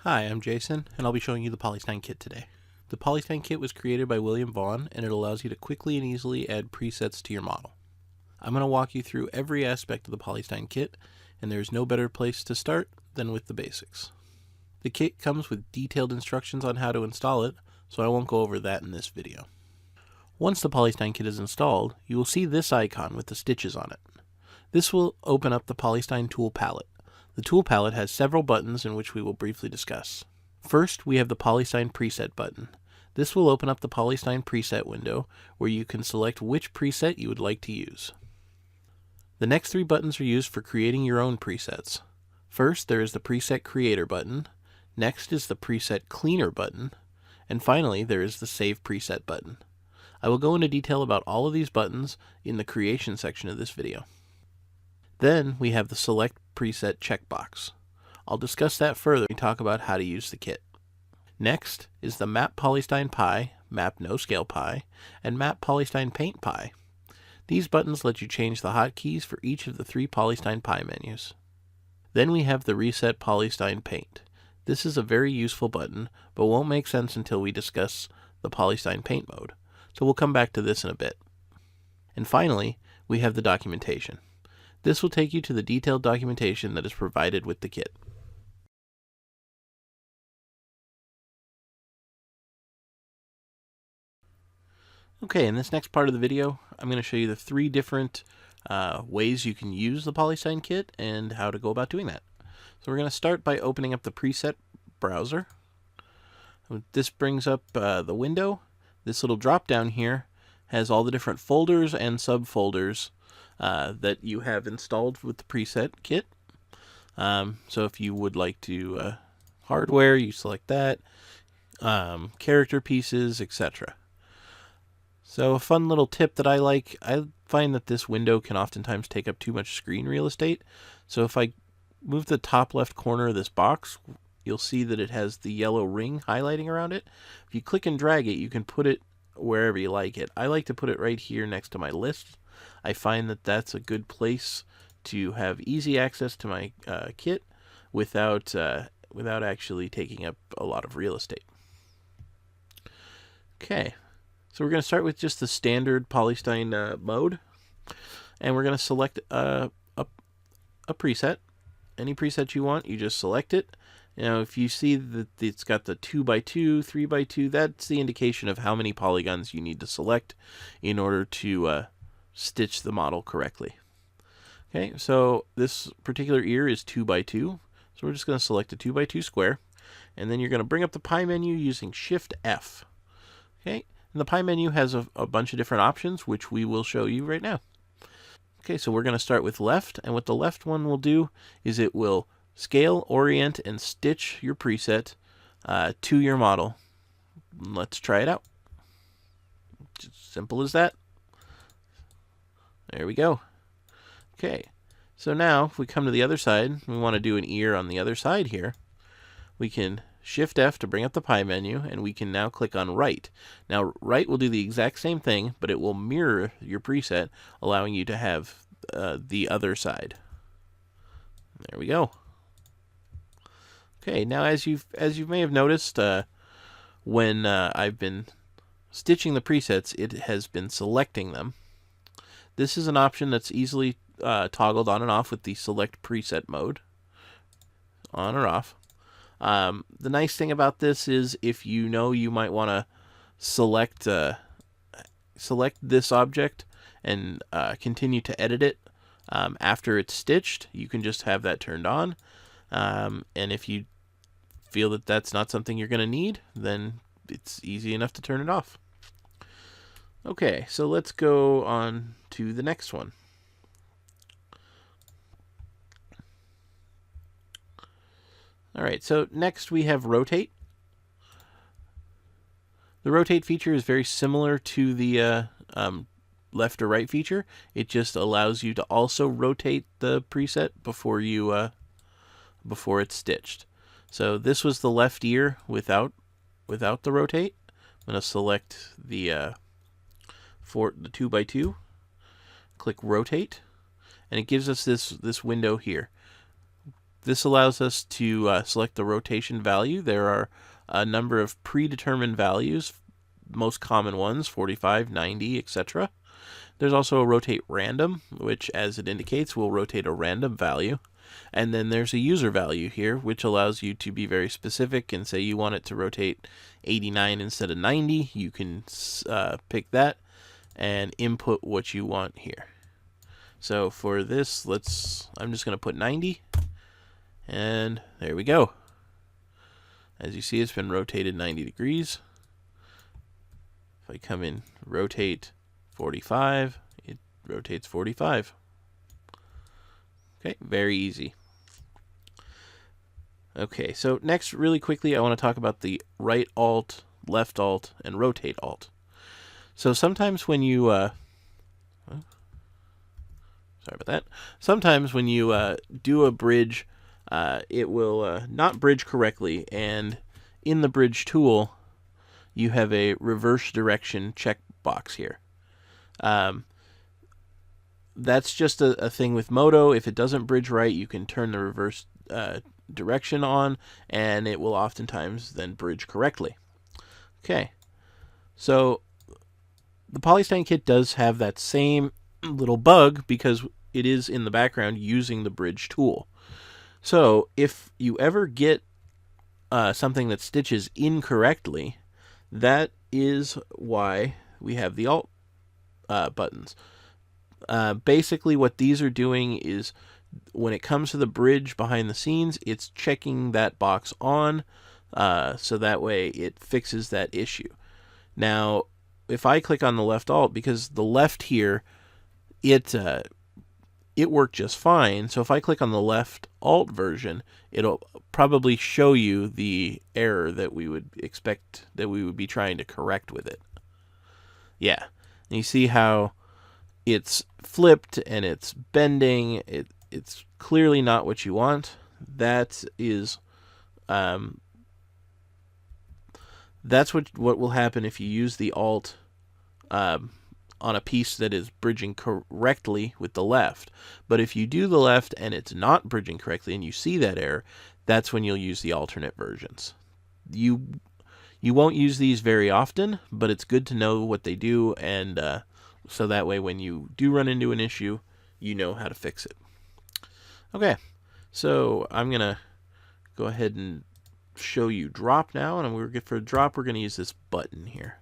Hi, I'm Jason, and I'll be showing you the Polystein Kit today. The Polystein Kit was created by William Vaughan, and it allows you to quickly and easily add presets to your model. I'm going to walk you through every aspect of the Polystein Kit, and there's no better place to start than with the basics. The kit comes with detailed instructions on how to install it, so I won't go over that in this video. Once the Polystein Kit is installed, you will see this icon with the stitches on it. This will open up the Polystein tool palette. The tool palette has several buttons in which we will briefly discuss. First, we have the Polystein Preset button. This will open up the Polystein Preset window, where you can select which preset you would like to use. The next three buttons are used for creating your own presets. First, there is the Preset Creator button. Next is the Preset Cleaner button. And finally, there is the Save Preset button. I will go into detail about all of these buttons in the creation section of this video. Then we have the Select Preset checkbox. I'll discuss that further when we talk about how to use the kit. Next is the Map Polystein Pie, Map No Scale Pie, and Map Polystein Paint Pie. These buttons let you change the hotkeys for each of the three Polystein Pie menus. Then we have the Reset Polystein Paint. This is a very useful button, but won't make sense until we discuss the Polystein Paint mode, so we'll come back to this in a bit. And finally, we have the documentation. This will take you to the detailed documentation that is provided with the kit. Okay, in this next part of the video, I'm going to show you the three different ways you can use the Polystein Kit and how to go about doing that. So we're going to start by opening up the preset browser. This brings up the window. This little drop down here has all the different folders and subfolders that you have installed with the preset kit. So if you would like to hardware, you select that, character pieces, etc. So a fun little tip that I find that this window can oftentimes take up too much screen real estate. So if I move the top left corner of this box, you'll see that it has the yellow ring highlighting around it. If you click and drag it, you can put it wherever you like it. I like to put it right here next to my list. I find that that's a good place to have easy access to my kit without actually taking up a lot of real estate. Okay, so we're going to start with just the standard Polystein mode, and we're going to select a preset. Any preset you want, you just select it. Now, if you see that it's got the 2x2, 3x2, that's the indication of how many polygons you need to select in order to stitch the model correctly. Okay, so this particular ear is 2x2, so we're just going to select a 2x2 square, and then you're going to bring up the pie menu using Shift F. Okay, and the pie menu has a bunch of different options, which we will show you right now. Okay, so we're going to start with left, and what the left one will do is it will scale, orient, and stitch your preset to your model. Let's try it out. Just simple as that. There we go. Okay, so now if we come to the other side, we want to do an ear on the other side here, we can Shift F to bring up the pie menu, and we can now click on right. Now right will do the exact same thing, but it will mirror your preset, allowing you to have the other side. There we go. Okay, now as you may have noticed, when I've been stitching the presets, it has been selecting them. This is an option that's easily toggled on and off with the Select Preset mode, on or off. The nice thing about this is if you know you might want to select this object and continue to edit it after it's stitched, you can just have that turned on. And if you feel that that's not something you're going to need, then it's easy enough to turn it off. Okay, so let's go on to the next one. Alright, so next we have rotate. The rotate feature is very similar to the left or right feature. It just allows you to also rotate the preset before before it's stitched. So this was the left ear without the rotate. I'm going to select the 2x2, click rotate, and it gives us this window here. This allows us to select the rotation value. There are a number of predetermined values, most common ones, 45, 90, etc. There's also a rotate random, which, as it indicates, will rotate a random value. And then there's a user value here, which allows you to be very specific and say you want it to rotate 89 instead of 90. You can pick that and input what you want here. So for this, I'm just going to put 90, and there we go. As you see, it's been rotated 90 degrees. If I come in, rotate 45, it rotates 45. Okay, very easy. Okay, so next, really quickly, I want to talk about the right alt, left alt, and rotate alt. So sometimes when you, sorry about that. Sometimes when you do a bridge, it will not bridge correctly, and in the bridge tool, you have a reverse direction checkbox here. That's just a thing with Modo. If it doesn't bridge right, you can turn the reverse direction on, and it will oftentimes then bridge correctly. Okay, so the Polystein Kit does have that same little bug because it is in the background using the bridge tool. So if you ever get something that stitches incorrectly, that is why we have the alt buttons. Basically what these are doing is when it comes to the bridge behind the scenes, it's checking that box on so that way it fixes that issue. Now, if I click on the left alt, because the left here, it worked just fine. So if I click on the left alt version, it'll probably show you the error that we would expect that we would be trying to correct with it. Yeah, and you see how it's flipped and it's bending. It's clearly not what you want. That is, that's what will happen if you use the alt on a piece that is bridging correctly with the left. But if you do the left and it's not bridging correctly and you see that error, that's when you'll use the alternate versions. You won't use these very often, but it's good to know what they do, and so that way when you do run into an issue, you know how to fix it. Okay, so I'm going to go ahead and show you drop now, and for drop we're going to use this button here.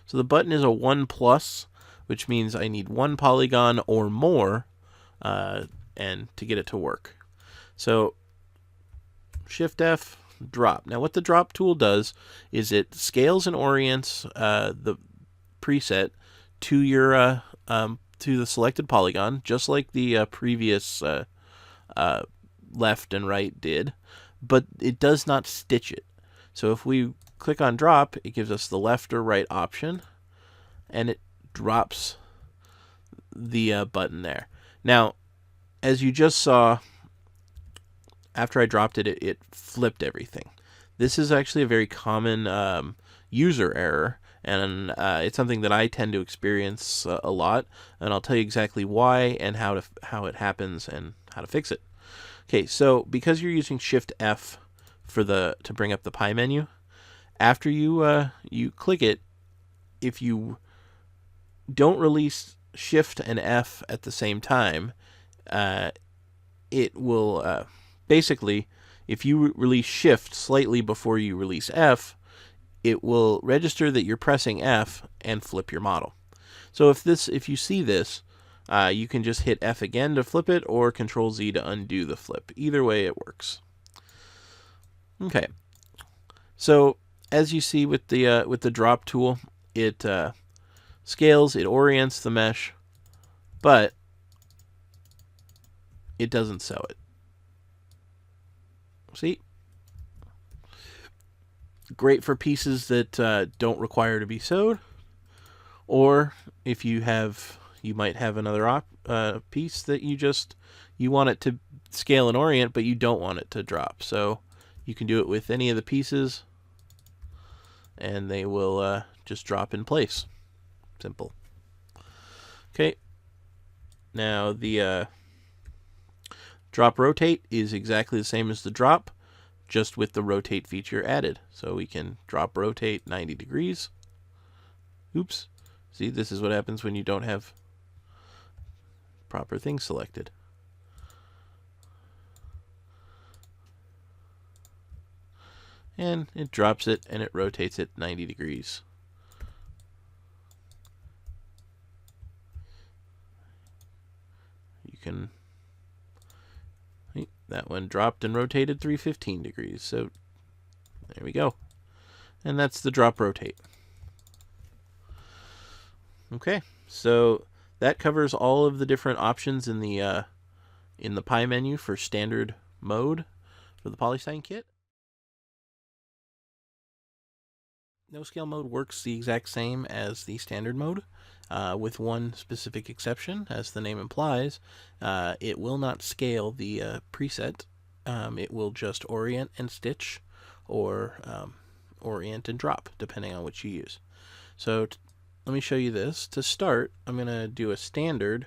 So the button is a 1+, which means I need 1 polygon or more and to get it to work. So Shift F, drop. Now what the drop tool does is it scales and orients the preset to your to the selected polygon, just like the previous left and right did, but it does not stitch it. So if we click on drop, it gives us the left or right option, and it drops the button there. Now, as you just saw, after I dropped it, it flipped everything. This is actually a very common user error, and it's something that I tend to experience a lot, and I'll tell you exactly why and how it happens and how to fix it. Okay, so because you're using Shift F to bring up the pie menu, after you click it, if you don't release Shift and F at the same time, it will basically, if you release Shift slightly before you release F, it will register that you're pressing F and flip your model. So if you see this, you can just hit F again to flip it, or Control Z to undo the flip. Either way, it works. Okay. So as you see with the drop tool, it scales, it orients the mesh, but it doesn't sew it. See? Great for pieces that don't require to be sewed, or if you might have another piece that you want it to scale and orient, but you don't want it to drop. So you can do it with any of the pieces, and they will just drop in place. Simple. Okay. Now the Drop rotate is exactly the same as the drop, just with the rotate feature added. So we can drop rotate 90 degrees. Oops. See, this is what happens when you don't have proper things selected. And it drops it and it rotates it 90 degrees. You can, that one dropped and rotated 315 degrees. So there we go. And that's the drop rotate. Okay, so that covers all of the different options in the pie menu for standard mode for the Polystein kit. No scale mode works the exact same as the standard mode, with one specific exception. As the name implies, it will not scale the preset. It will just orient and stitch, or orient and drop, depending on which you use. So let me show you this. To start, I'm going to do a standard,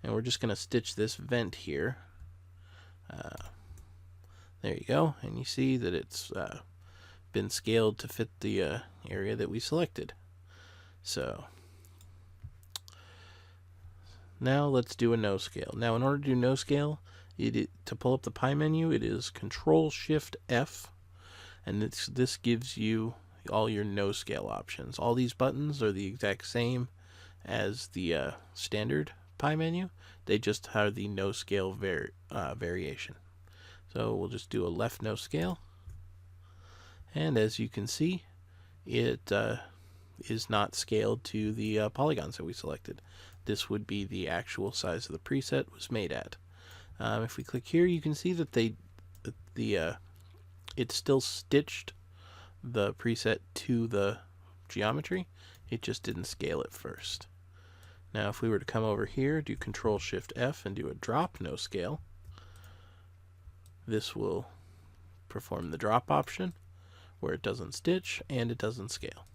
and we're just going to stitch this vent here. There you go, and you see that it's been scaled to fit the area that we selected. So now let's do a no scale. Now in order to do no scale, to pull up the pie menu, it is Control-Shift-F, and this gives you all your no scale options. All these buttons are the exact same as the standard pie menu. They just have the no scale variation. So we'll just do a left no scale. And as you can see, it is not scaled to the polygons that we selected. This would be the actual size of the preset was made at. If we click here, you can see that it still stitched the preset to the geometry. It just didn't scale it first. Now if we were to come over here, do Control-Shift-F and do a drop no scale, this will perform the drop option, where it doesn't stitch and it doesn't scale.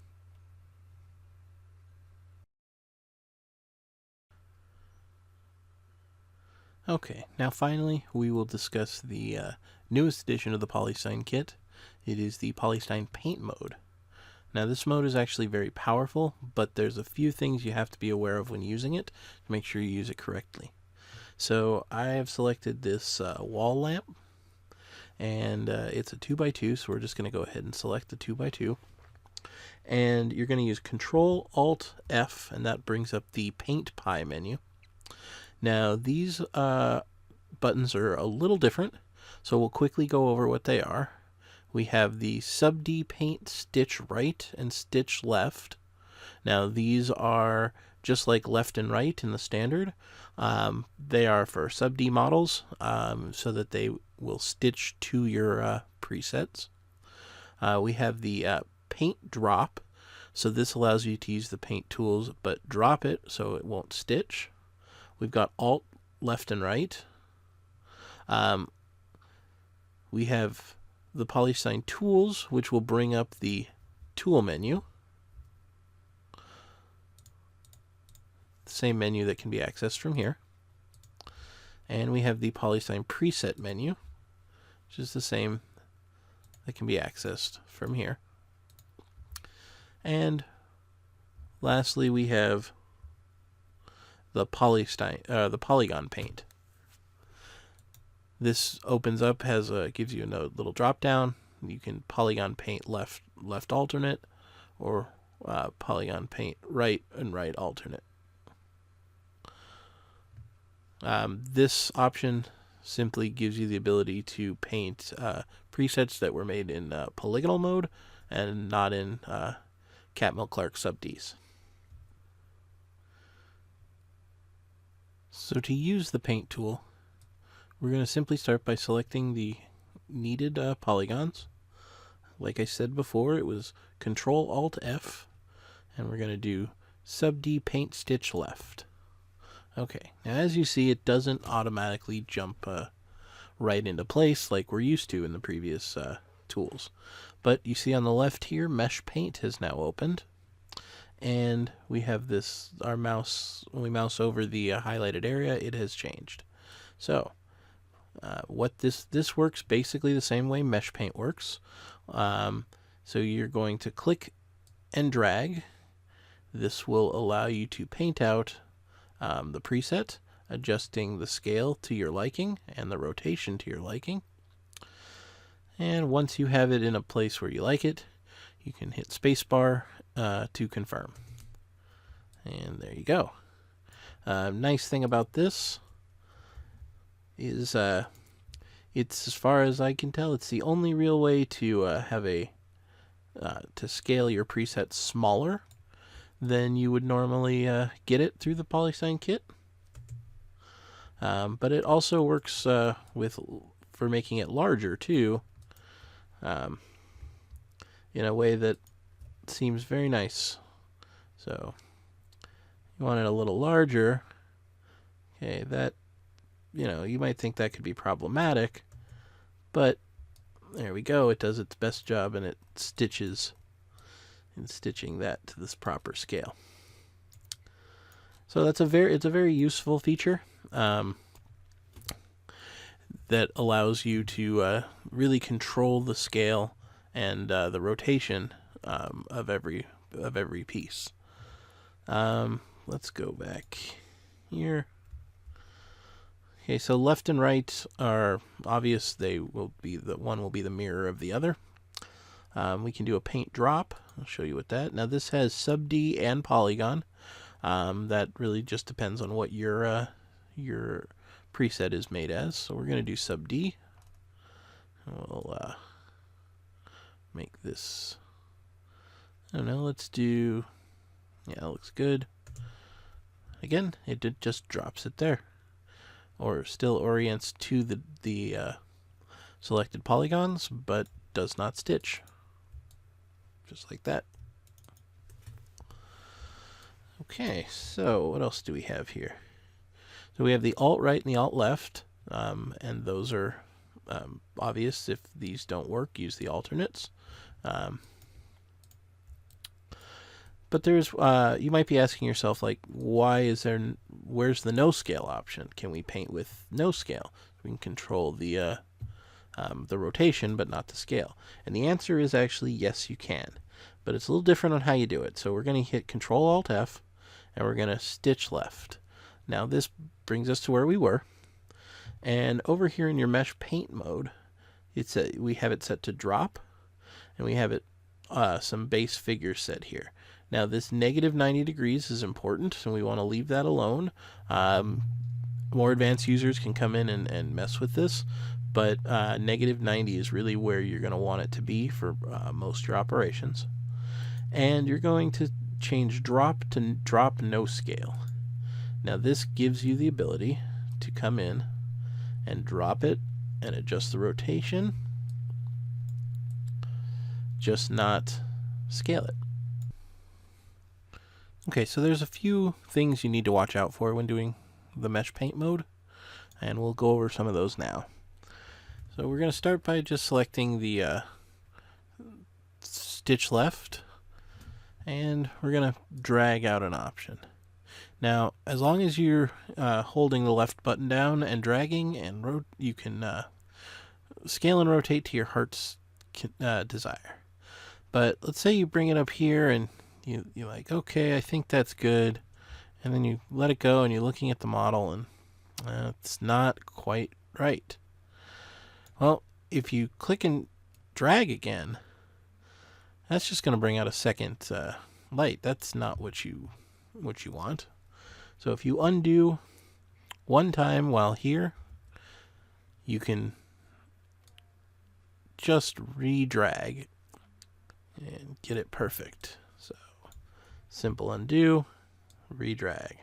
Okay, now finally we will discuss the newest edition of the Polystein kit. It is the Polystein Paint mode. Now this mode is actually very powerful, but there's a few things you have to be aware of when using it to make sure you use it correctly. So I have selected this wall lamp, and it's a 2x2, so we're just going to go ahead and select the 2x2. And you're going to use Control-Alt-F, and that brings up the Paint Pie menu. Now these buttons are a little different, so we'll quickly go over what they are. We have the Sub-D Paint Stitch Right and Stitch Left. Now these are just like left and right in the standard. They are for Sub-D models, so that they will stitch to your presets. We have the Paint Drop, so this allows you to use the paint tools but drop it so it won't stitch. We've got Alt Left and Right. We have the Polystein Tools, which will bring up the tool menu. The same menu that can be accessed from here. And we have the Polystein Preset menu, which is the same that can be accessed from here. And lastly, we have the Polygon Paint. This opens up, gives you a little drop down. You can Polygon Paint left alternate, or Polygon Paint right and right alternate. This option simply gives you the ability to paint presets that were made in polygonal mode and not in Catmull-Clark sub-Ds. So to use the paint tool, we're going to simply start by selecting the needed polygons. Like I said before, it was Control-Alt-F, and we're going to do Sub-D Paint Stitch Left. Okay, now as you see, it doesn't automatically jump right into place like we're used to in the previous tools. But you see on the left here, Mesh Paint has now opened. And we have this, when we mouse over the highlighted area, it has changed. So, What this works basically the same way Mesh Paint works. So you're going to click and drag. This will allow you to paint out the preset, adjusting the scale to your liking and the rotation to your liking. And once you have it in a place where you like it, you can hit spacebar to confirm. And there you go. Nice thing about this is it's, as far as I can tell, it's the only real way to have to scale your presets smaller than you would normally get it through the Polystein kit. But it also works for making it larger too, in a way that seems very nice. So you want it a little larger. Okay, that, you might think that could be problematic, but there we go. It does its best job, and it stitches in stitching that to this proper scale. So it's a very useful feature that allows you to really control the scale and the rotation of every piece. Let's go back here. Okay, so left and right are obvious. They will be one will be the mirror of the other. We can do a paint drop. I'll show you what that. Now this has sub D and polygon. That really just depends on what your preset is made as. So we're going to do sub D. We'll make this. I don't know. Let's do. Yeah, it looks good. Again, it just drops it there, or still orients to the selected polygons, but does not stitch. Just like that. Okay, so what else do we have here? So we have the alt right and the alt left, and those are obvious. If these don't work, use the alternates. But there's, you might be asking yourself, like, where's the no scale option? Can we paint with no scale? We can control the rotation, but not the scale. And the answer is actually yes, you can. But it's a little different on how you do it. So we're going to hit Control Alt F, and we're going to stitch left. Now this brings us to where we were. And over here in your Mesh Paint mode, we have it set to drop, and we have it some base figures set here. Now this negative 90 degrees is important, and we want to leave that alone. More advanced users can come in and mess with this, but negative 90 is really where you're going to want it to be for most of your operations. And you're going to change drop to drop no scale. Now this gives you the ability to come in and drop it and adjust the rotation, just not scale it. Okay, so there's a few things you need to watch out for when doing the Mesh Paint mode, and we'll go over some of those now. So we're going to start by just selecting the stitch left, and we're going to drag out an option. Now, as long as you're holding the left button down and dragging, and you can scale and rotate to your heart's desire. But let's say you bring it up here and you're like, okay, I think that's good, and then you let it go and you're looking at the model and it's not quite right. Well, if you click and drag again, that's just going to bring out a second light. That's not what you want. So if you undo one time while here, you can just re-drag and get it perfect. So simple undo, re-drag.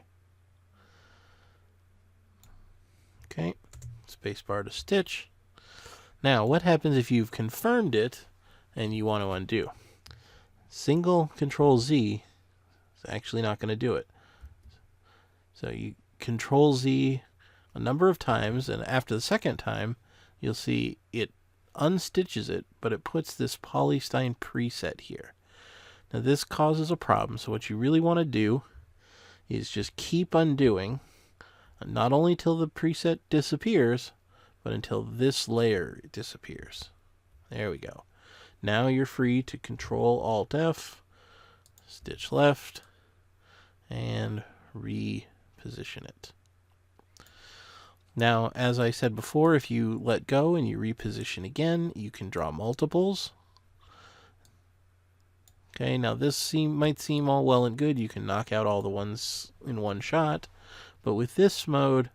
Okay, spacebar to stitch. Now, what happens if you've confirmed it and you want to undo? Single Control Z is actually not going to do it. So you Control Z a number of times, and after the second time, you'll see it unstitches it, but it puts this Polystein preset here. Now this causes a problem, so what you really want to do is just keep undoing, not only till the preset disappears, but until this layer disappears. There we go. Now you're free to Control Alt F, stitch left, and reposition it. Now, as I said before, if you let go and you reposition again, you can draw multiples. Okay, now this might seem all well and good. You can knock out all the ones in one shot, but with this mode,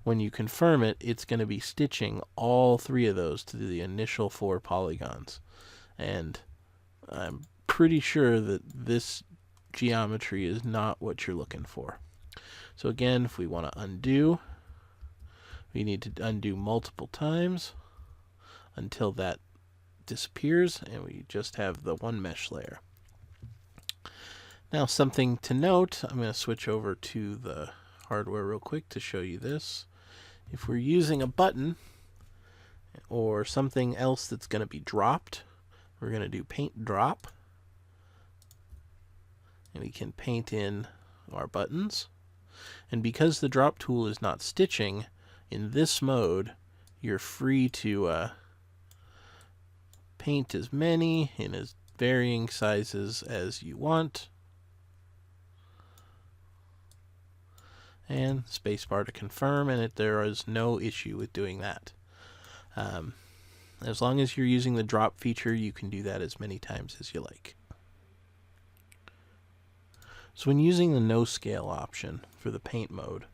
when you confirm it, it's going to be stitching all 3 of those to the initial 4 polygons. And I'm pretty sure that this geometry is not what you're looking for. So again, if we want to undo, we need to undo multiple times until that disappears and we just have the one mesh layer. Now, something to note, I'm going to switch over to the hardware real quick to show you this. If we're using a button or something else that's going to be dropped, we're going to do paint drop, and we can paint in our buttons. And because the drop tool is not stitching, in this mode, you're free to paint as many in as varying sizes as you want. And spacebar to confirm, and there is no issue with doing that. As long as you're using the drop feature, you can do that as many times as you like. So when using the no scale option for the paint mode,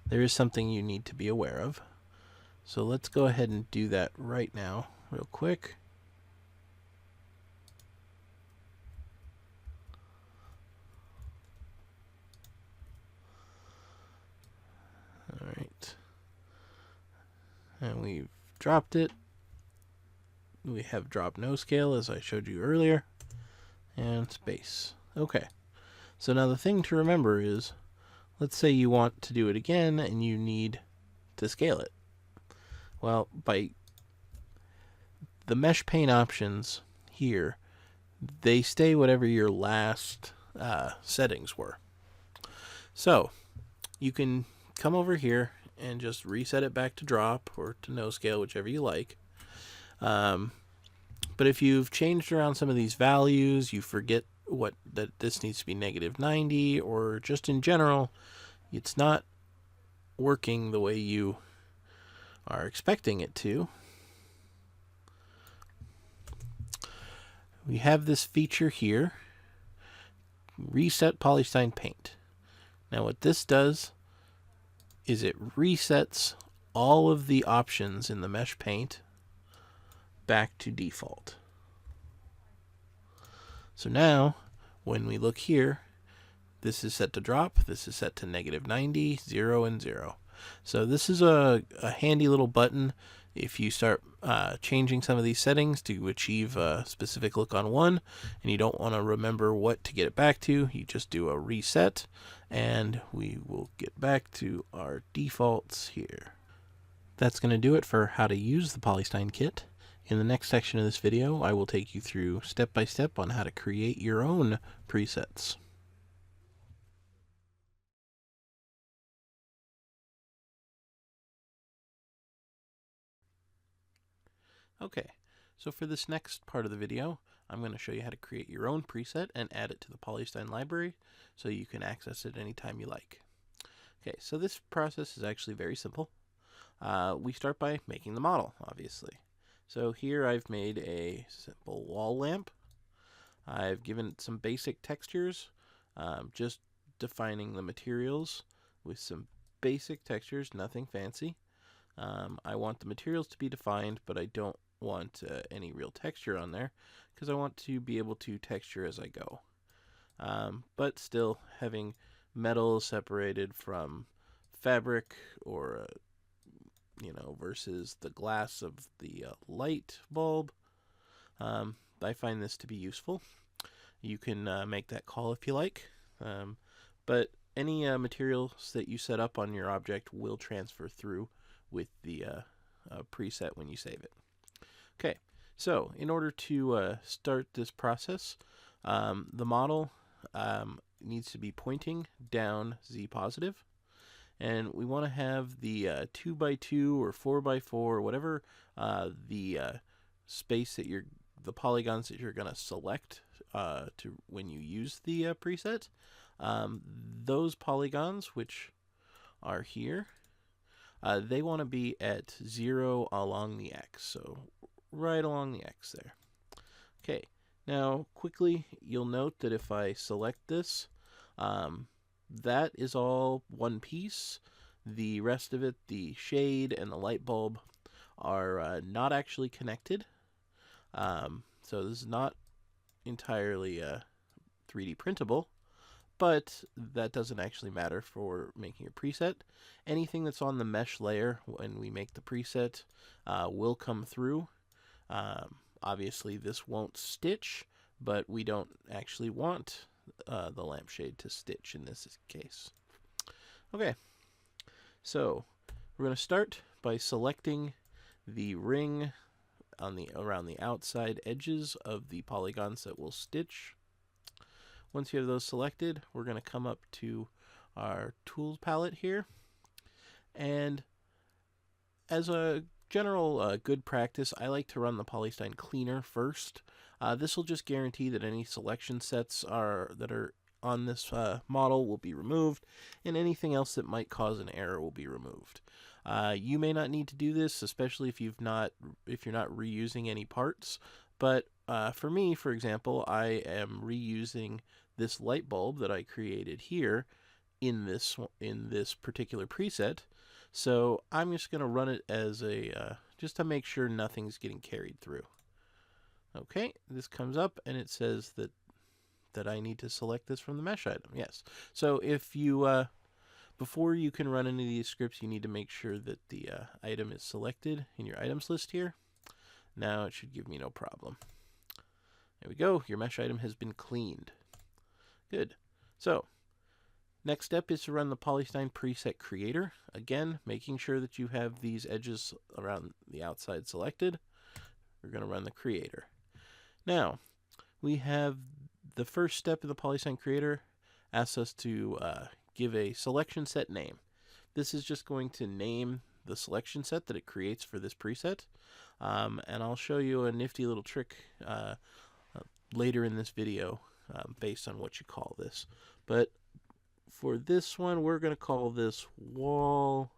there is something you need to be aware of. So let's go ahead and do that right now, real quick. All right. And we've dropped it. We have drop no scale, as I showed you earlier, and space. Okay. So now the thing to remember is, let's say you want to do it again and you need to scale it. Well, by the mesh paint options here, they stay whatever your last settings were. So you can come over here and just reset it back to drop or to no scale, whichever you like. But if you've changed around some of these values, you forget that this needs to be -90, or just in general, it's not working the way you are expecting it to, we have this feature here, Reset Polystein Paint. Now what this does is it resets all of the options in the mesh paint back to default. So now when we look here, this is set to drop, this is set to -90, 0, and 0. So this is a handy little button if you start changing some of these settings to achieve a specific look on one and you don't want to remember what to get it back to. You just do a reset and we will get back to our defaults here. That's going to do it for how to use the Polystein kit. In the next section of this video, I will take you through step by step on how to create your own presets. Okay, so for this next part of the video, I'm going to show you how to create your own preset and add it to the Polystein library so you can access it anytime you like. Okay, so this process is actually very simple. We start by making the model, obviously. So here I've made a simple wall lamp. I've given it some basic textures, just defining the materials with some basic textures, nothing fancy. I want the materials to be defined, but I don't want any real texture on there because I want to be able to texture as I go. But still having metal separated from fabric or versus the glass of the light bulb. I find this to be useful. You can make that call if you like, but any materials that you set up on your object will transfer through with the preset when you save it. Okay, so in order to start this process, the model needs to be pointing down Z positive, and we want to have the 2x2 or 4x4, whatever the space that the polygons that you're going to select to when you use the preset. Those polygons, which are here, they want to be at 0 along the x, so right along the x there. Okay, now quickly you'll note that if I select this, that is all one piece. The rest of it, the shade and the light bulb, are not actually connected. So this is not entirely 3D printable, but that doesn't actually matter for making a preset. Anything that's on the mesh layer when we make the preset will come through. Obviously this won't stitch, but we don't actually want the lampshade to stitch in this case. Okay, so we're going to start by selecting the ring around the outside edges of the polygons that will stitch. Once you have those selected, we're going to come up to our tools palette here, and as a general good practice, I like to run the Polystein cleaner first. This will just guarantee that any selection sets that are on this model will be removed, and anything else that might cause an error will be removed. You may not need to do this, especially if you're not reusing any parts. But for me, for example, I am reusing this light bulb that I created here in this particular preset. So I'm just going to run it as a just to make sure nothing's getting carried through. Okay, this comes up and it says that I need to select this from the mesh item. Yes. So if you before you can run any of these scripts, you need to make sure that the item is selected in your items list here. Now it should give me no problem. There we go. Your mesh item has been cleaned. Good. So next step is to run the Polystein preset creator. Again, making sure that you have these edges around the outside selected. We're going to run the creator. Now, we have the first step in the Polystein creator asks us to give a selection set name. This is just going to name the selection set that it creates for this preset. And I'll show you a nifty little trick later in this video based on what you call this. But for this one, we're going to call this wall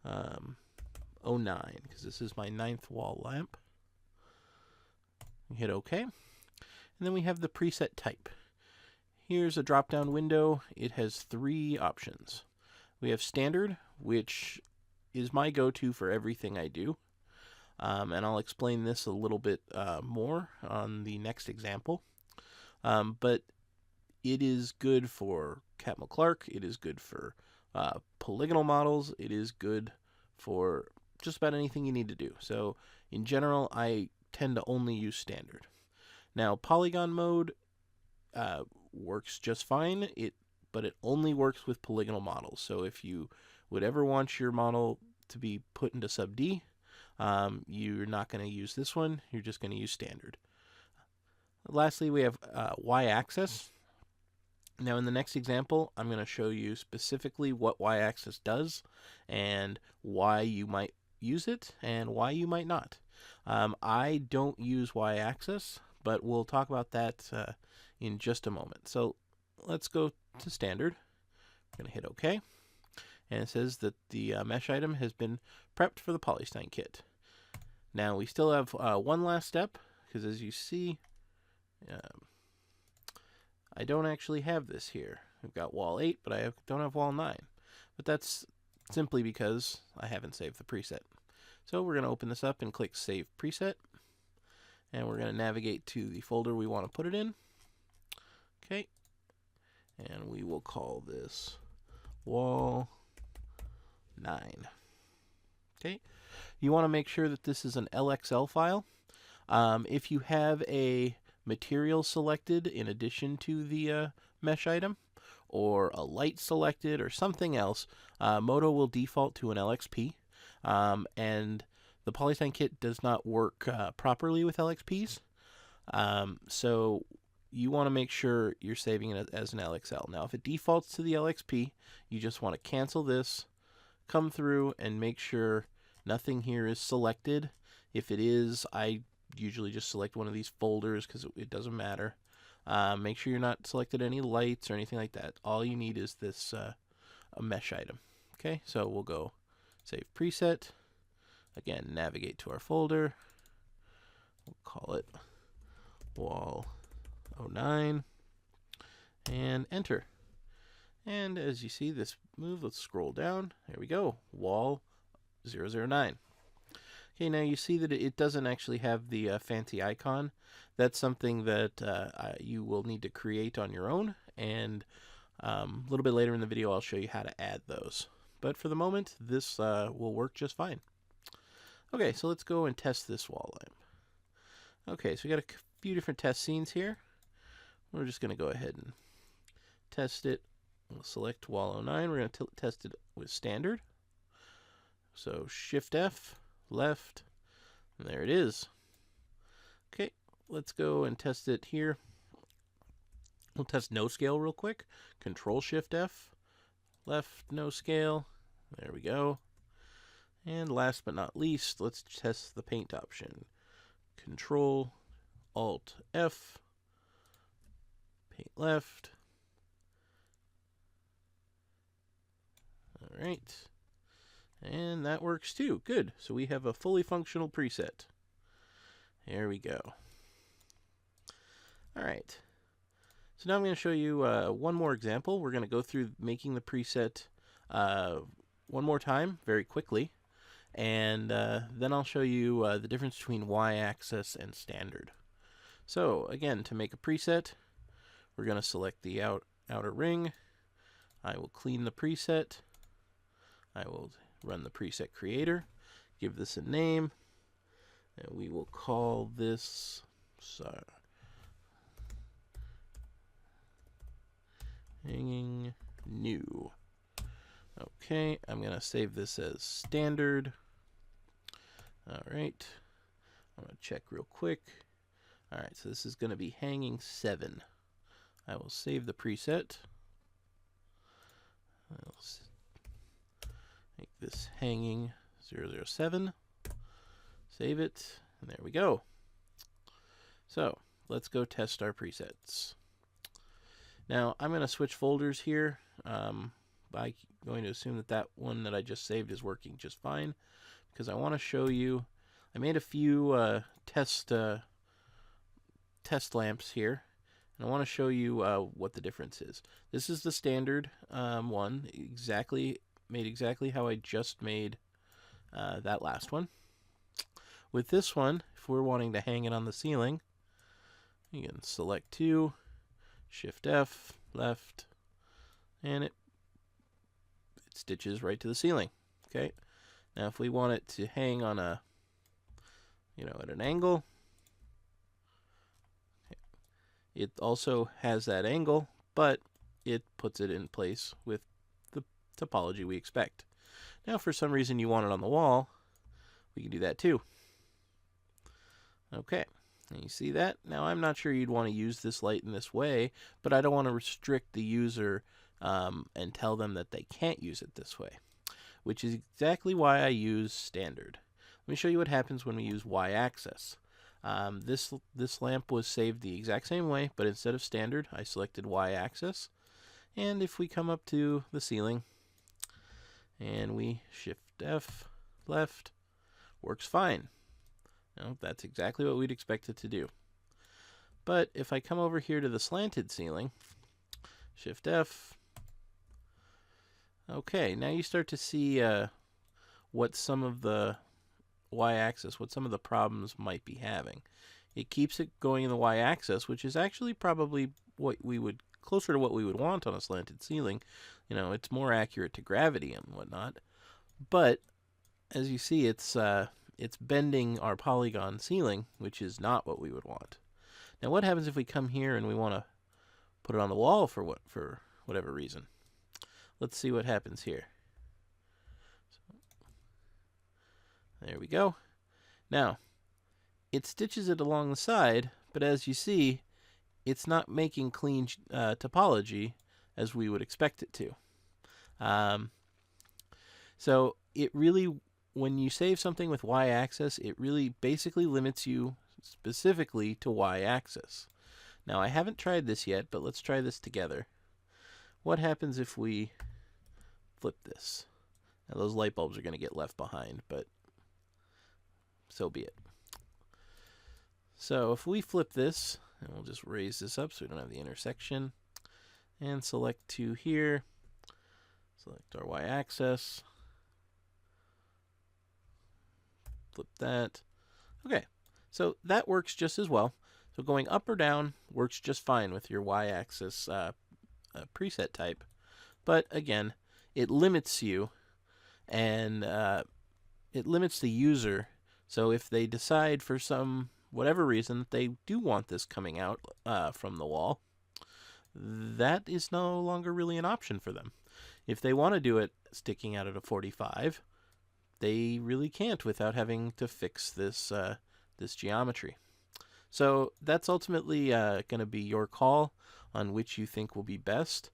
09, because this is my 9th wall lamp. Hit OK. And then we have the preset type. Here's a drop-down window. It has 3 options. We have standard, which is my go-to for everything I do. And I'll explain this a little bit more on the next example. But it is good for Catmull Clark. It is good for polygonal models. It is good for just about anything you need to do. So in general, I tend to only use standard. Now, polygon mode works just fine, but it only works with polygonal models. So if you would ever want your model to be put into sub D, you're not going to use this one. You're just going to use standard. Lastly, we have y-axis. Now in the next example, I'm going to show you specifically what y-axis does and why you might use it and why you might not. I don't use y-axis, but we'll talk about that in just a moment. So let's go to standard. I'm going to hit OK. And it says that the mesh item has been prepped for the Polystein kit. Now we still have one last step, because as you see, I don't actually have this here. I've got wall 8, but I don't have wall 9. But that's simply because I haven't saved the preset. So we're going to open this up and click Save Preset. And we're going to navigate to the folder we want to put it in. Okay. And we will call this wall 9. Okay. You want to make sure that this is an LXL file. If you have a material selected in addition to the mesh item, or a light selected, or something else, Modo will default to an LXP. And the Polystein kit does not work properly with LXPs. So you want to make sure you're saving it as an LXL. Now, if it defaults to the LXP, you just want to cancel this, come through, and make sure nothing here is selected. If it is, I usually just select one of these folders because it doesn't matter. Make sure you're not selected any lights or anything like that. All you need is this a mesh item. Okay, so we'll go save preset. Again, navigate to our folder. We'll call it wall 09 and enter. And as you see this move, let's scroll down. There we go, wall 009. Okay, now you see that it doesn't actually have the fancy icon. That's something that you will need to create on your own, and a little bit later in the video I'll show you how to add those. But for the moment, this will work just fine. Okay, so let's go and test this wall lamp. Okay, so we got a few different test scenes here. We're just going to go ahead and test it. We'll select wall 09. We're going to test it with standard. So Shift F, left, and there it is. Okay, let's go and test it here. We'll test no scale real quick. Control Shift F, left, no scale. There we go. And last but not least, let's test the paint option. Control Alt F, paint left. All right. And that works too. Good. So we have a fully functional preset. There we go. All right. So now I'm going to show you one more example. We're going to go through making the preset one more time very quickly. And then I'll show you the difference between Y-axis and standard. So again, to make a preset, we're going to select the outer ring. I will clean the preset. I will run the preset creator, give this a name, and we will call this hanging new. Okay, I'm going to save this as standard. All right, I'm going to check real quick. All right, so this is going to be hanging 7. I will save the preset. I'll make this hanging 007. Save it, and there we go. So let's go test our presets. Now I'm going to switch folders here. By going to assume that that one that I just saved is working just fine, because I want to show you. I made a few test lamps here, and I want to show you what the difference is. This is the standard one, made exactly how I just made that last one. With this one, if we're wanting to hang it on the ceiling, you can select 2, Shift F, left, and it stitches right to the ceiling. Okay. Now if we want it to hang on a, at an angle, it also has that angle, but it puts it in place with the topology we expect. Now, if for some reason you want it on the wall, we can do that too. Okay, and you see that? Now, I'm not sure you'd want to use this light in this way, but I don't want to restrict the user and tell them that they can't use it this way, which is exactly why I use standard. Let me show you what happens when we use Y-axis. This lamp was saved the exact same way, but instead of standard, I selected Y-axis. And if we come up to the ceiling and we Shift F, left, works fine. Now, that's exactly what we'd expect it to do. But if I come over here to the slanted ceiling, Shift F, okay, now you start to see what some of the Y-axis, what some of the problems might be having. It keeps it going in the Y-axis, which is actually probably closer to what we would want on a slanted ceiling. It's more accurate to gravity and whatnot. But as you see, it's bending our polygon ceiling, which is not what we would want. Now, what happens if we come here and we want to put it on the wall for whatever reason? Let's see what happens here. There we go. Now, it stitches it along the side, but as you see, it's not making clean topology as we would expect it to. So it really, when you save something with y-axis, it really basically limits you specifically to y-axis. Now, I haven't tried this yet, but let's try this together. What happens if we flip this? Now, those light bulbs are going to get left behind, but so be it. So if we flip this, and we'll just raise this up so we don't have the intersection, and select 2 here, select our y-axis, flip that. Okay, so that works just as well. So going up or down works just fine with your y-axis preset type. But again, it limits you, and it limits the user. So if they decide for some whatever reason that they do want this coming out from the wall, that is no longer really an option for them. If they want to do it sticking out at a 45, they really can't without having to fix this this geometry. So that's ultimately going to be your call on which you think will be best.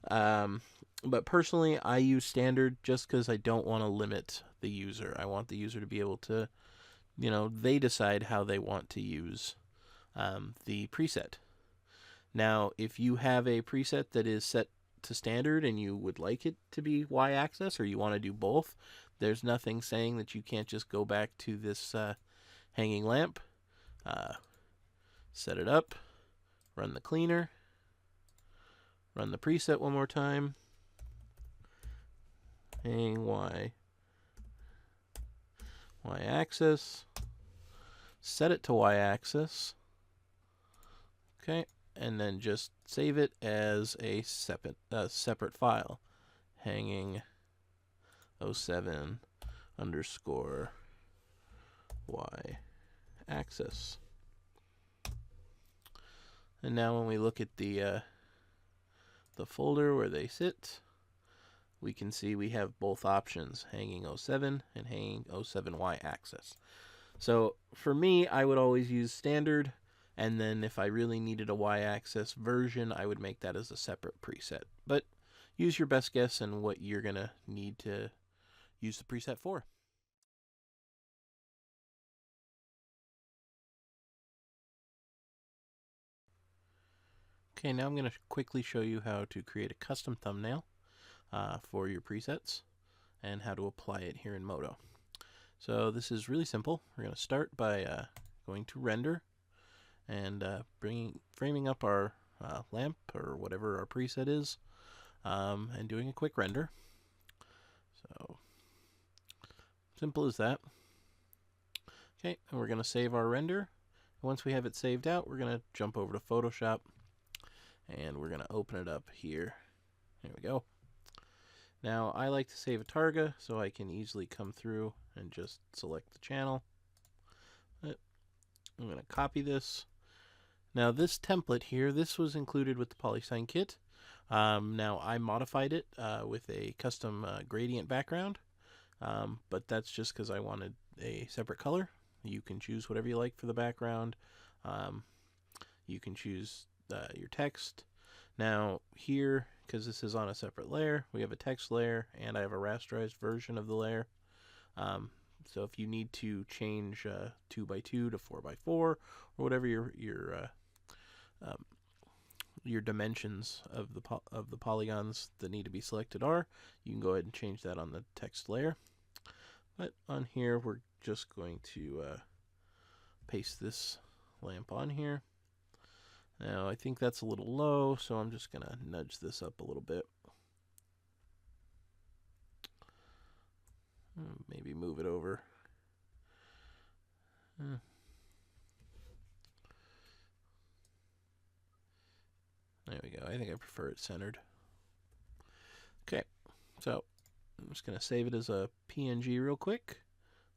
But personally, I use standard just because I don't want to limit the user. I want the user to be able to, they decide how they want to use the preset. Now, if you have a preset that is set to standard and you would like it to be y-axis, or you want to do both, there's nothing saying that you can't just go back to this hanging lamp, set it up, run the cleaner, run the preset one more time, hang y-axis, set it to y-axis, okay, and then just save it as a separate file, hanging 07 underscore y-axis. And now when we look at the folder where they sit, we can see we have both options, hanging 07 and hanging 07 y-axis. So for me, I would always use standard, and then if I really needed a y-axis version, I would make that as a separate preset. But use your best guess and what you're going to need to use the preset for. Okay, now I'm going to quickly show you how to create a custom thumbnail for your presets and how to apply it here in Modo. So this is really simple. We're going to start by going to render and framing up our lamp or whatever our preset is, and doing a quick render. So simple as that. Okay, and we're going to save our render. Once we have it saved out, we're going to jump over to Photoshop and we're going to open it up here. There we go. Now I like to save a target so I can easily come through and just select the channel. I'm going to copy this. Now this template here, this was included with the Polystein kit. Now I modified it with a custom gradient background, but that's just because I wanted a separate color. You can choose whatever you like for the background. You can choose your text. Now here, because this is on a separate layer, we have a text layer and I have a rasterized version of the layer. So if you need to change 2x2 to 4x4 or whatever your dimensions of the polygons that need to be selected are, you can go ahead and change that on the text layer. But on here, we're just going to paste this lamp on here. Now I think that's a little low, so I'm just going to nudge this up a little bit. Maybe move it over. There we go. I think I prefer it centered. Okay, so I'm just going to save it as a PNG real quick.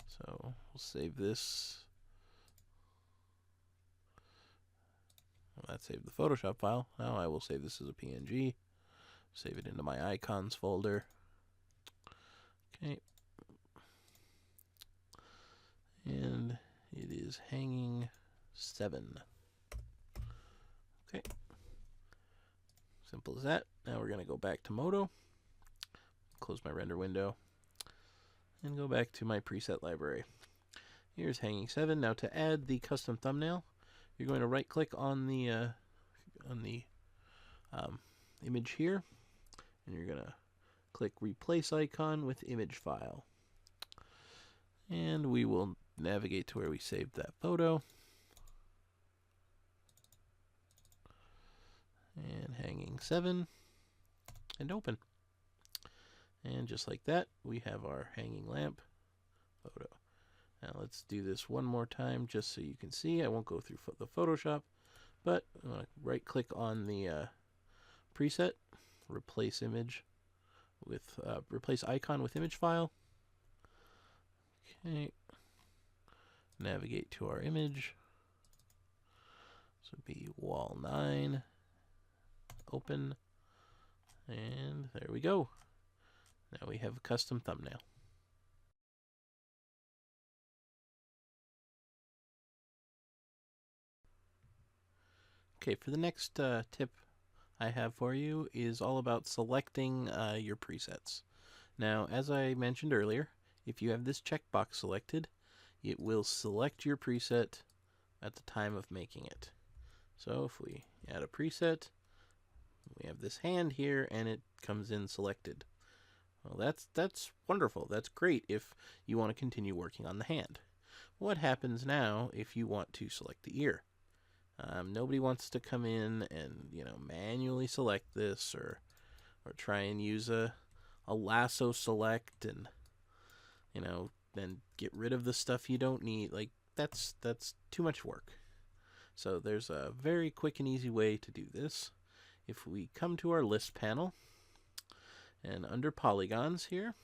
So we'll save this. Well, that saved the Photoshop file. Now I will save this as a PNG. Save it into my icons folder. Okay. And it is hanging 7. Okay. Simple as that. Now we're going to go back to Modo, close my render window, and go back to my preset library. Here's hanging 7. Now to add the custom thumbnail, you're going to right click on the image here, and you're going to click replace icon with image file. And we will navigate to where we saved that photo. And hanging 7, and open. And just like that, we have our hanging lamp photo. Now let's do this one more time just so you can see. I won't go through the Photoshop, but I'm going to right click on the preset, replace image with replace icon with image file. Okay, navigate to our image. This would be wall 9. Open, and there we go. Now we have a custom thumbnail. Okay, for the next tip I have for you is all about selecting your presets. Now, as I mentioned earlier, if you have this checkbox selected, it will select your preset at the time of making it. So if we add a preset, we have this hand here, and it comes in selected. Well, that's wonderful. That's great if you want to continue working on the hand. What happens now if you want to select the ear? Nobody wants to come in and manually select this, or try and use a lasso select and then get rid of the stuff you don't need. Like that's too much work. So there's a very quick and easy way to do this. If we come to our list panel, and under polygons here,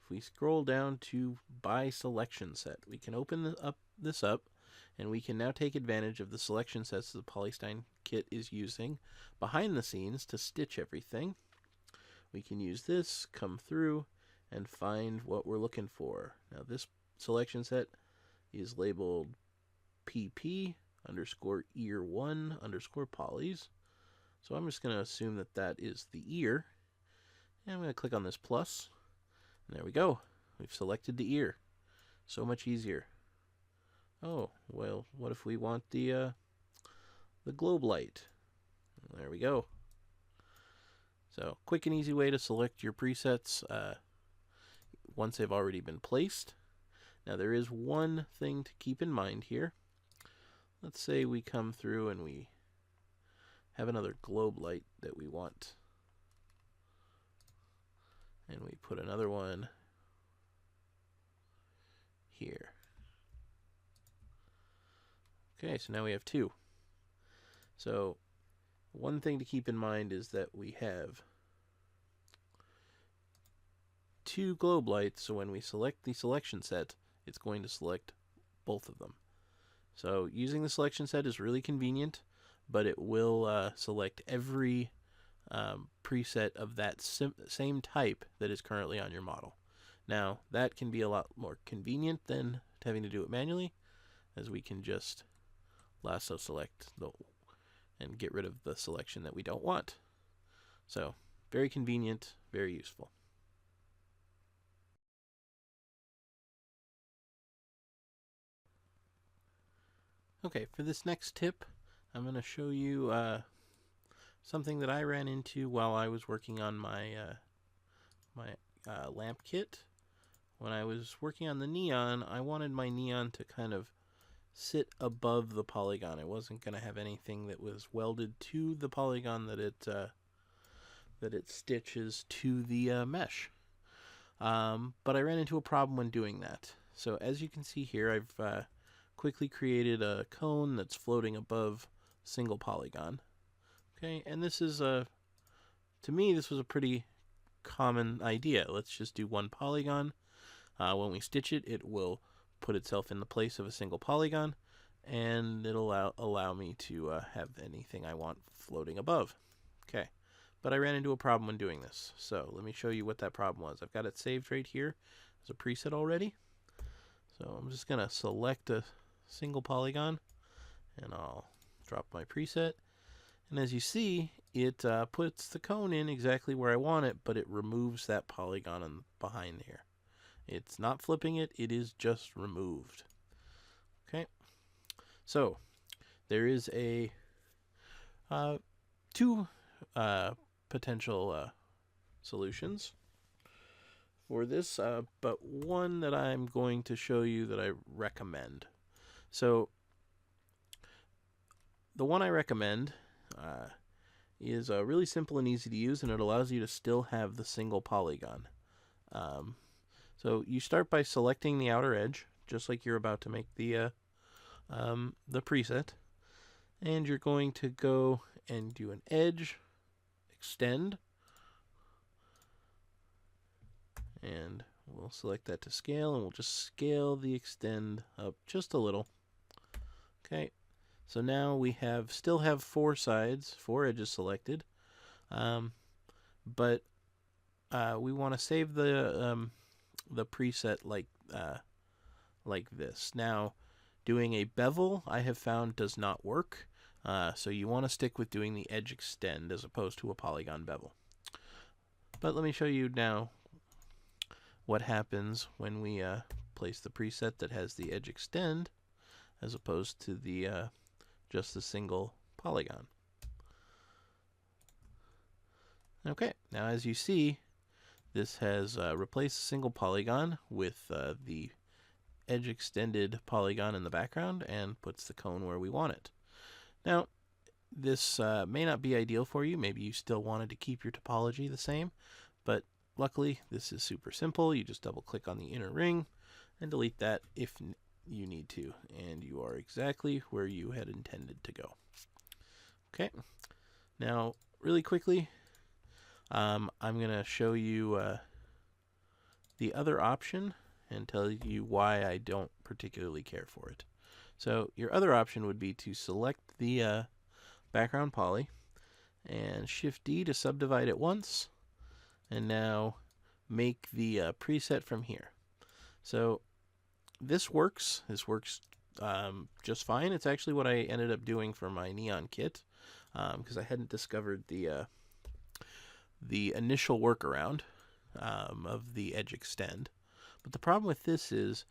if we scroll down to by selection set, we can open this up, and we can now take advantage of the selection sets the Polystein kit is using behind the scenes to stitch everything. We can use this, come through, and find what we're looking for. Now this selection set is labeled PP underscore ear 1 underscore polys. So I'm just going to assume that that is the ear. And I'm going to click on this plus. And there we go. We've selected the ear. So much easier. Oh, well, what if we want the globe light? There we go. So, quick and easy way to select your presets once they've already been placed. Now, there is one thing to keep in mind here. Let's say we come through and we have another globe light that we want. And we put another one here. Okay, so now we have 2. So one thing to keep in mind is that we have 2 globe lights, so when we select the selection set, it's going to select both of them. So using the selection set is really convenient, but it will select every preset of that same type that is currently on your model. Now, that can be a lot more convenient than having to do it manually, as we can just lasso select and get rid of the selection that we don't want. So, very convenient, very useful. Okay, for this next tip, I'm going to show you something that I ran into while I was working on my lamp kit. When I was working on the neon, I wanted my neon to kind of sit above the polygon. It wasn't going to have anything that was welded to the polygon that it stitches to the mesh. But I ran into a problem when doing that. So as you can see here, I've quickly created a cone that's floating above single polygon. Okay, and this is to me, this was a pretty common idea. Let's just do one polygon. When we stitch it, it will put itself in the place of a single polygon, and it'll allow me to have anything I want floating above. Okay, but I ran into a problem when doing this. So let me show you what that problem was. I've got it saved right here as a preset already. So I'm just going to select a single polygon, and I'll drop my preset, and as you see, it puts the cone in exactly where I want it, but it removes that polygon behind here. It's not flipping it, it is just removed. Okay, so there is a two potential solutions for this, but one that I'm going to show you that I recommend. So the one I recommend is really simple and easy to use, and it allows you to still have the single polygon. So you start by selecting the outer edge, just like you're about to make the preset, and you're going to go and do an edge extend, and we'll select that to scale, and we'll just scale the extend up just a little. Okay, so now we still have 4 sides, 4 edges selected, but we want to save the preset like this. Now, doing a bevel, I have found, does not work. So you want to stick with doing the edge extend as opposed to a polygon bevel. But let me show you now what happens when we place the preset that has the edge extend as opposed to the just the single polygon. Okay, now as you see, this has replaced a single polygon with the edge extended polygon in the background and puts the cone where we want it. Now, this may not be ideal for you. Maybe you still wanted to keep your topology the same, but luckily this is super simple. You just double click on the inner ring and delete that if you need to, and you are exactly where you had intended to go. Okay, now really quickly, I'm going to show you the other option and tell you why I don't particularly care for it. So your other option would be to select the background poly and Shift D to subdivide it once, and now make the preset from here. So this works just fine. It's actually what I ended up doing for my neon kit, because I hadn't discovered the initial workaround of the edge extend. But the problem with this is,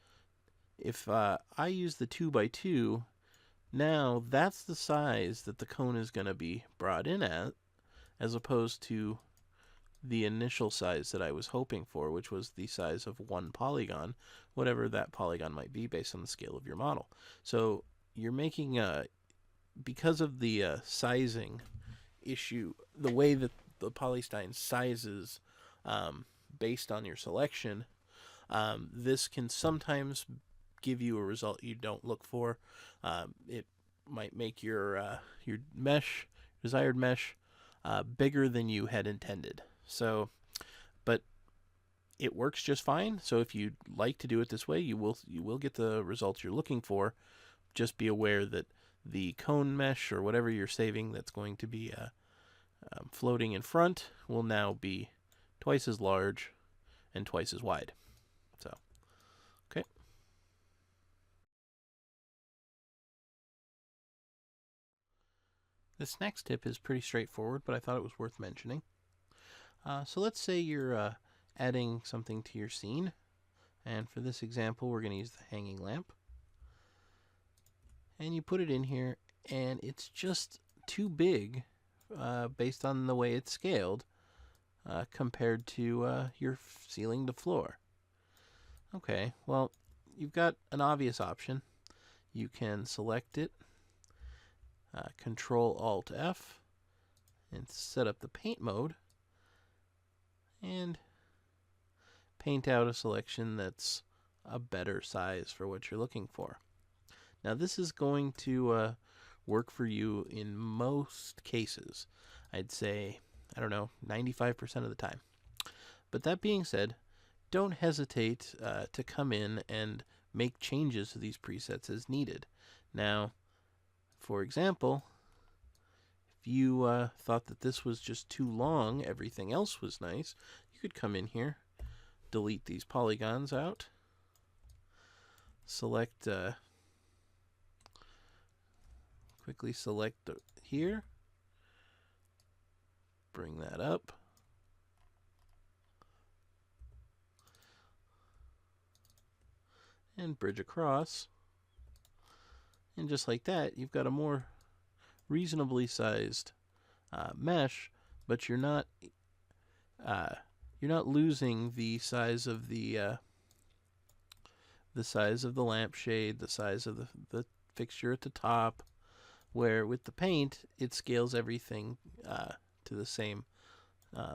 if I use the 2x2, now that's the size that the cone is going to be brought in at, as opposed to the initial size that I was hoping for, which was the size of 1 polygon, whatever that polygon might be based on the scale of your model. So you're making because of the sizing issue, the way that the Polystein sizes based on your selection, this can sometimes give you a result you don't look for. It might make your mesh, desired mesh, bigger than you had intended. So, but it works just fine. So if you'd like to do it this way, you will get the results you're looking for. Just be aware that the cone mesh or whatever you're saving that's going to be floating in front will now be twice as large and twice as wide. So, okay. This next tip is pretty straightforward, but I thought it was worth mentioning. So let's say you're adding something to your scene, and for this example we're going to use the hanging lamp. And you put it in here, and it's just too big based on the way it's scaled compared to your ceiling to floor. Okay, well, you've got an obvious option. You can select it, Control-Alt-F, and set up the paint mode, and paint out a selection that's a better size for what you're looking for. Now this is going to work for you in most cases. I'd say, I don't know, 95% of the time. But that being said, don't hesitate to come in and make changes to these presets as needed. Now, for example, if you thought that this was just too long, everything else was nice, you could come in here, delete these polygons out, select quickly select here, bring that up, and bridge across. And just like that, you've got a more reasonably sized mesh, but you're not losing the size of the lampshade, the size of the fixture at the top, where with the paint it scales everything to the same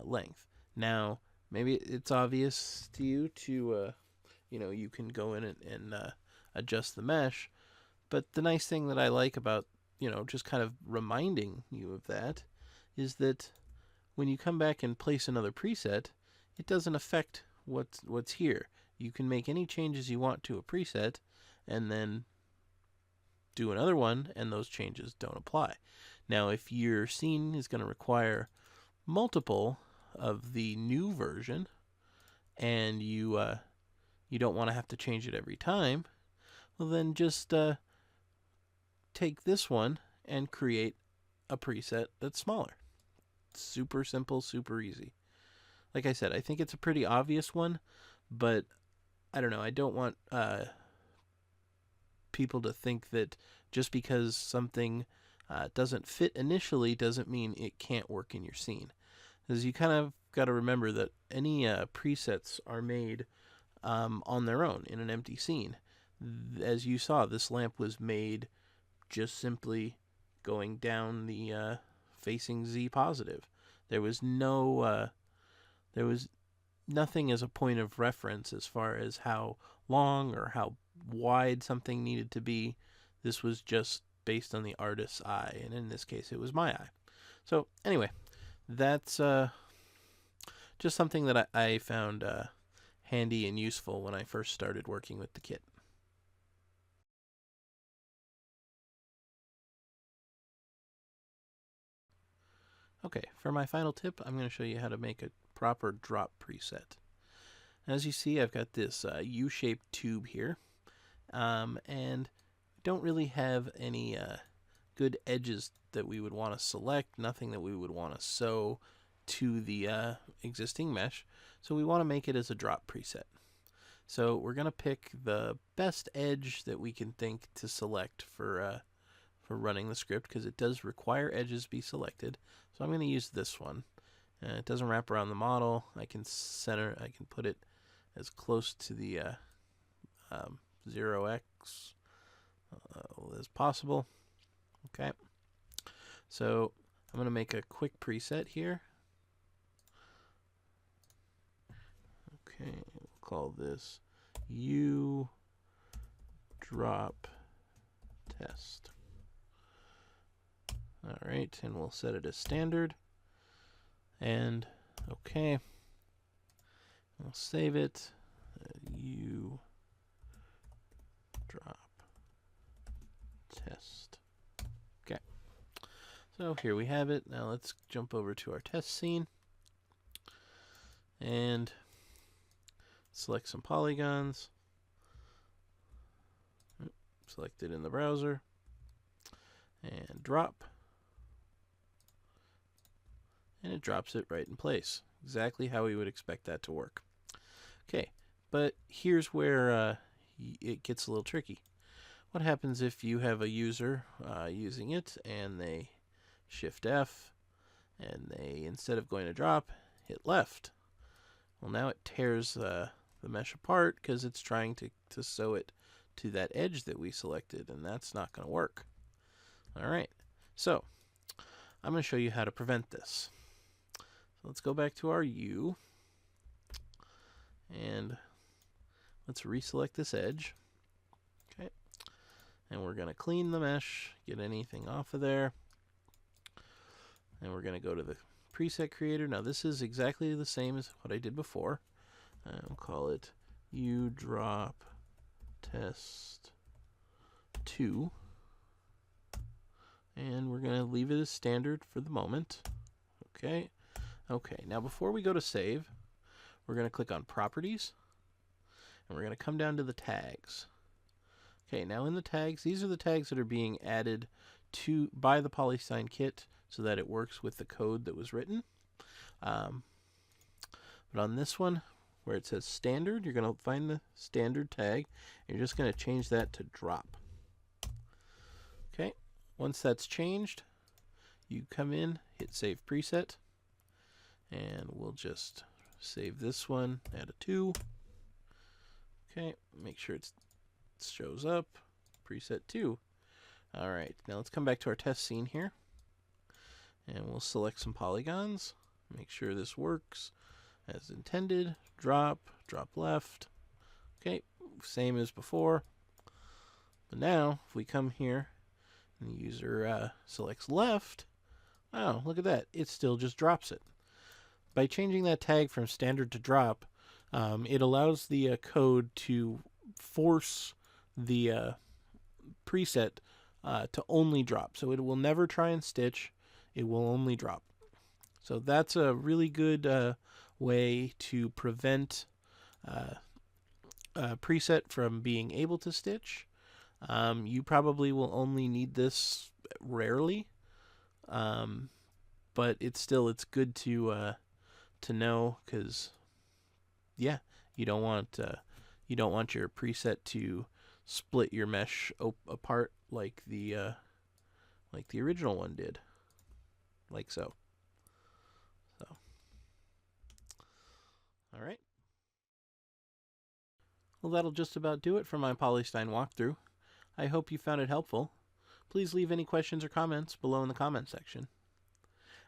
length. Now maybe it's obvious to you to you can go in and adjust the mesh, but the nice thing that I like about just kind of reminding you of that is that when you come back and place another preset, it doesn't affect what's here. You can make any changes you want to a preset and then do another one, and those changes don't apply. Now, if your scene is going to require multiple of the new version, and you don't want to have to change it every time, well then just take this one and create a preset that's smaller. Super simple, super easy. Like I said, I think it's a pretty obvious one, but I don't know. I don't want people to think that just because something doesn't fit initially doesn't mean it can't work in your scene. Because you kind of got to remember that any presets are made on their own in an empty scene. As you saw, this lamp was made just simply going down the facing Z positive. There was nothing as a point of reference as far as how long or how wide something needed to be. This was just based on the artist's eye, and in this case it was my eye. So anyway, that's just something that I found handy and useful when I first started working with the kit. Okay, for my final tip, I'm going to show you how to make a proper drop preset. As you see, I've got this U-shaped tube here, and don't really have any good edges that we would want to select, nothing that we would want to sew to the existing mesh, so we want to make it as a drop preset. So we're going to pick the best edge that we can think to select for running the script, because it does require edges be selected. So I'm going to use this one. It doesn't wrap around the model. I can put it as close to the 0x as possible. Okay. So I'm going to make a quick preset here. Okay, we'll call this U drop test. All right, and we'll set it as standard. And okay, we'll save it. U drop test. Okay, so here we have it. Now let's jump over to our test scene and select some polygons. Select it in the browser and drop. And it drops it right in place, exactly how we would expect that to work. Okay, but here's where it gets a little tricky. What happens if you have a user using it and they shift F and they, instead of going to drop, hit left? Well, now it tears the mesh apart because it's trying to sew it to that edge that we selected, and that's not going to work. All right, so I'm going to show you how to prevent this. So let's go back to our U, and let's reselect this edge. Okay, and we're going to clean the mesh, get anything off of there, and we're going to go to the preset creator. Now this is exactly the same as what I did before. We'll call it U drop test 2, and we're going to leave it as standard for the moment. Okay. Okay, now before we go to save, we're going to click on Properties, and we're going to come down to the tags. Okay, now in the tags, these are the tags that are being added to buy the Polystein kit so that it works with the code that was written. But on this one, where it says standard, you're going to find the standard tag, and you're just going to change that to drop. Okay, once that's changed, you come in, hit save preset, and we'll just save this one, add a 2. Okay, make sure it shows up, preset 2. All right, now let's come back to our test scene here, and we'll select some polygons, make sure this works as intended, drop left. Okay, same as before. But now, if we come here and the user selects left, oh, look at that, it still just drops it. By changing that tag from standard to drop, it allows the code to force the preset to only drop. So it will never try and stitch, it will only drop. So that's a really good way to prevent a preset from being able to stitch. You probably will only need this rarely, but it's good to know, because yeah, you don't want your preset to split your mesh apart like the original one did, like so. All right. Well, that'll just about do it for my Polystein walkthrough. I hope you found it helpful. Please leave any questions or comments below in the comment section.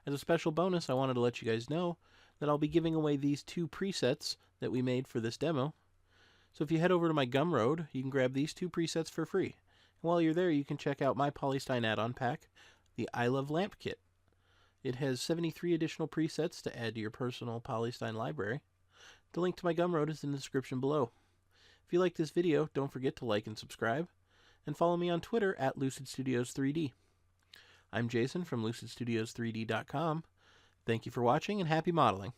As a special bonus, I wanted to let you guys know that I'll be giving away these 2 presets that we made for this demo. So if you head over to my Gumroad, you can grab these 2 presets for free. And while you're there, you can check out my Polystein add-on pack, the I Love Lamp Kit. It has 73 additional presets to add to your personal Polystein library. The link to my Gumroad is in the description below. If you like this video, don't forget to like and subscribe, and follow me on Twitter at LucidStudios3D. I'm Jason from LucidStudios3D.com. Thank you for watching, and happy modeling.